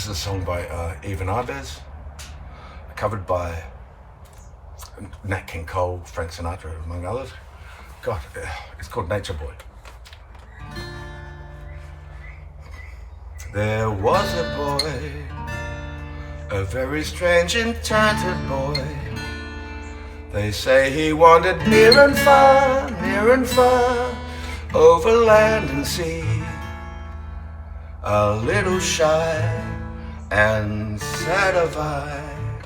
is a song by Eden Ahbez, covered by Nat King Cole, Frank Sinatra, among others. God, it's called Nature Boy. There was a boy, a very strange, enchanted boy. They say he wandered near and far, over land and sea. A little shy and sad of eye,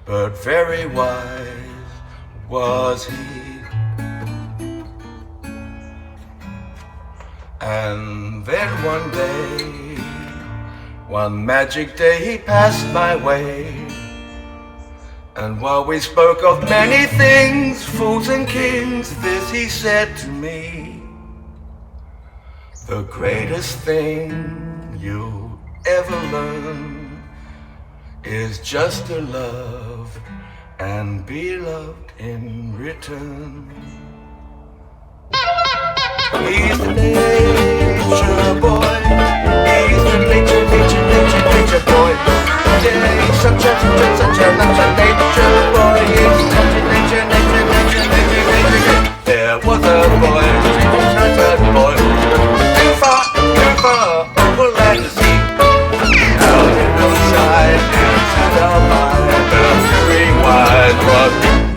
but very wise was he. And then one day, one magic day, he passed my way. And while we spoke of many things, fools and kings, this he said to me: the greatest thing you'll ever learn is just to love and be loved in return. He's the nature boy. He's the nature boy. Yeah, he's such a nature boy. He's such a nature. There was a boy, such a boy, too far over land to sea. Out in the side and sad of mind,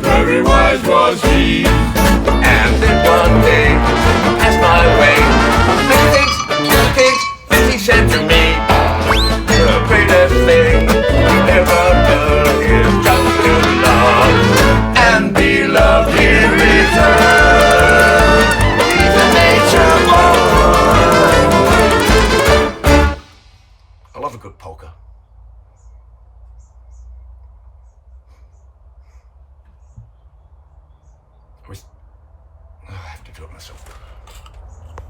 very wise was he. And then one day, passed my way, many things, he said to me: the greatest thing you ever learn is just to love and be loved in return. He's a nature boy. I love a good polka. I have to do it myself.